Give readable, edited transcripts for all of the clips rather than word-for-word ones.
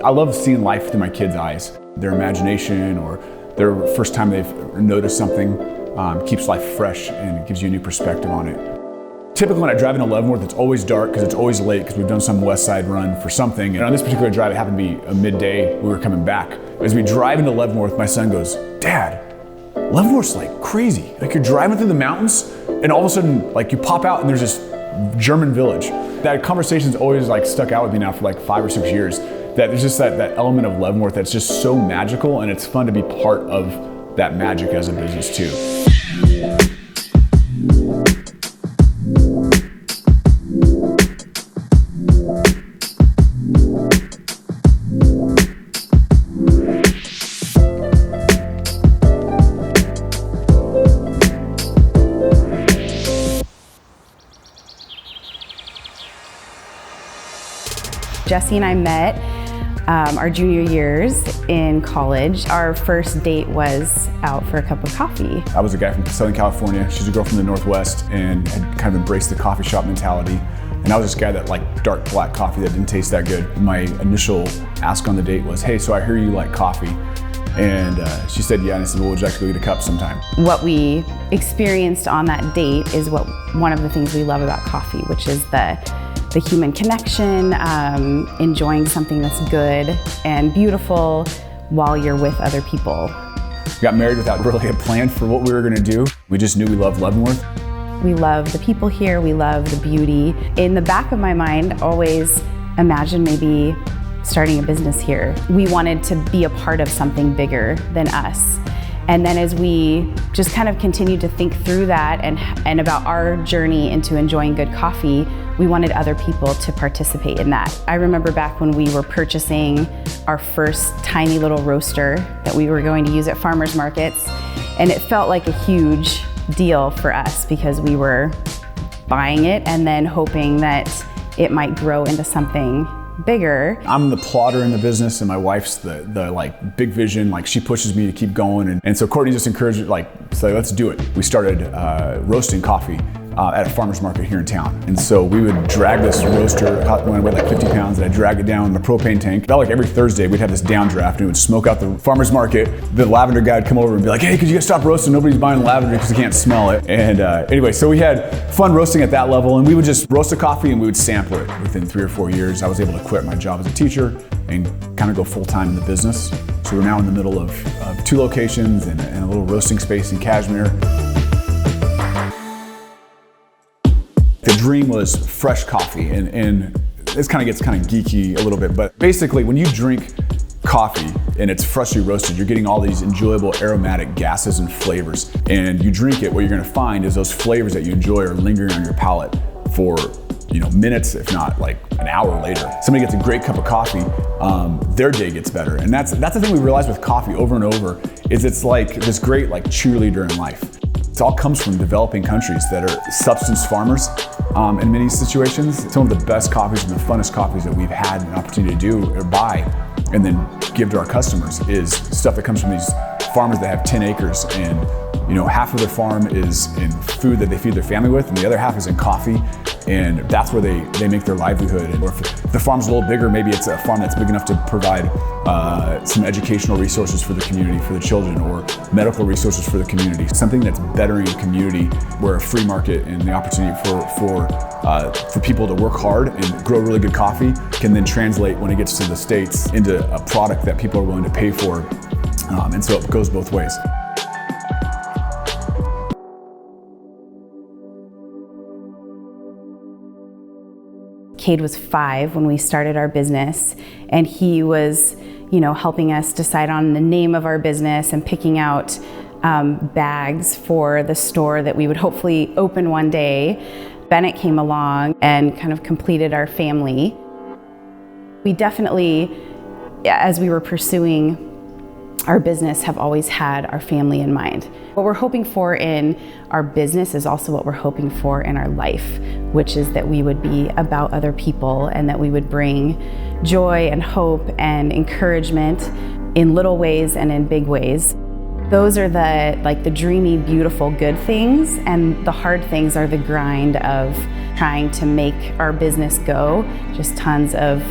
I love seeing life through my kids' eyes. Their imagination or their first time they've noticed something keeps life fresh and gives you a new perspective on it. Typically when I drive into Leavenworth, it's always dark because it's always late because we've done some West Side run for something. And on this particular drive, it happened to be a midday. We were coming back. As we drive into Leavenworth, my son goes, "Dad, Leavenworth's like crazy. Like you're driving through the mountains and all of a sudden like you pop out and there's this German village." That conversation's always like stuck out with me now for like 5 or 6 years. That there's just that element of Leavenworth that's just so magical, and it's fun to be part of that magic as a business too. Jesse and I met our junior years in college. Our first date was out for a cup of coffee. I was a guy from Southern California. She's a girl from the Northwest and had kind of embraced the coffee shop mentality. And I was this guy that liked dark black coffee that didn't taste that good. My initial ask on the date was, "Hey, so I hear you like coffee." And she said, "Yeah," and I said, "Well, would you like to go get a cup sometime?" What we experienced on that date is one of the things we love about coffee, which is the human connection, enjoying something that's good and beautiful while you're with other people. We got married without really a plan for what we were gonna do. We just knew we loved Leavenworth. We love the people here, we love the beauty. In the back of my mind, always imagine maybe starting a business here. We wanted to be a part of something bigger than us. And then as we just kind of continued to think through that and about our journey into enjoying good coffee, we wanted other people to participate in that. I remember back when we were purchasing our first tiny little roaster that we were going to use at farmers markets, and it felt like a huge deal for us because we were buying it and then hoping that it might grow into something bigger. I'm the plotter in the business, and my wife's the like big vision. Like she pushes me to keep going, and so Courtney just encouraged like, "So let's do it." We started roasting coffee at a farmer's market here in town. And so we would drag this roaster, when it weighed like 50 pounds, and I'd drag it down in the propane tank. About like every Thursday, we'd have this downdraft, and it would smoke out the farmer's market. The lavender guy would come over and be like, "Hey, could you guys stop roasting? Nobody's buying lavender because they can't smell it." And anyway, so we had fun roasting at that level, and we would just roast a coffee and we would sample it. Within 3 or 4 years, I was able to quit my job as a teacher and kind of go full-time in the business. So we're now in the middle of 2 locations and a little roasting space in Cashmere. The dream was fresh coffee, and this kind of gets kind of geeky a little bit, but basically when you drink coffee and it's freshly roasted, you're getting all these enjoyable aromatic gases and flavors. And you drink it, what you're gonna find is those flavors that you enjoy are lingering on your palate for minutes, if not like an hour later. Somebody gets a great cup of coffee, their day gets better. And that's the thing we realized with coffee over and over, is it's like this great like cheerleader in life. It all comes from developing countries that are subsistence farmers in many situations. Some of the best coffees and the funnest coffees that we've had an opportunity to do or buy and then give to our customers is stuff that comes from these farmers that have 10 acres, and half of their farm is in food that they feed their family with, and the other half is in coffee, and that's where they make their livelihood. Or if the farm's a little bigger, maybe it's a farm that's big enough to provide some educational resources for the community, for the children, or medical resources for the community. Something that's bettering a community where a free market and the opportunity for people to work hard and grow really good coffee can then translate when it gets to the States into a product that people are willing to pay for. And so it goes both ways. Cade was 5 when we started our business, and he was, helping us decide on the name of our business and picking out bags for the store that we would hopefully open one day. Bennett came along and kind of completed our family. We definitely, as we were pursuing our business, have always had our family in mind. What we're hoping for in our business is also what we're hoping for in our life, which is that we would be about other people and that we would bring joy and hope and encouragement in little ways and in big ways. Those are the dreamy, beautiful, good things, and the hard things are the grind of trying to make our business go. Just tons of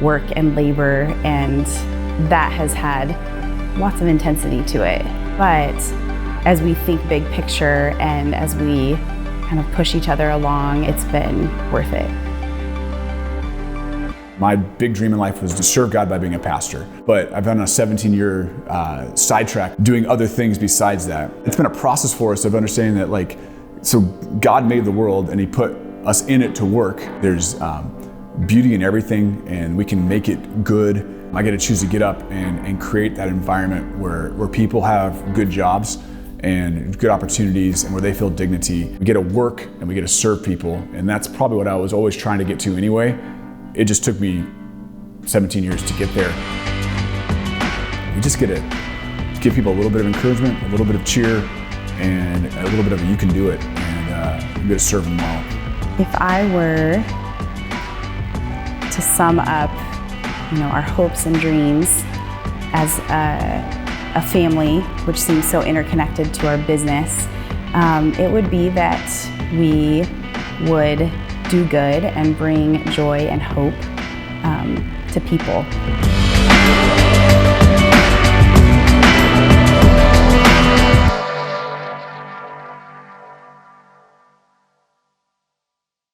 work and labor, and that has had lots of intensity to it. But as we think big picture and as we kind of push each other along, it's been worth it. My big dream in life was to serve God by being a pastor, but I've been on a 17-year sidetrack doing other things besides that. It's been a process for us of understanding that so God made the world and He put us in it to work. There's beauty in everything and we can make it good. I get to choose to get up and create that environment where people have good jobs and good opportunities and where they feel dignity. We get to work and we get to serve people, and that's probably what I was always trying to get to anyway. It just took me 17 years to get there. We just get to give people a little bit of encouragement, a little bit of cheer, and a little bit of a you can do it, and we get to serve them well. If I were to sum up, our hopes and dreams as a family, which seems so interconnected to our business, it would be that we would do good and bring joy and hope to people.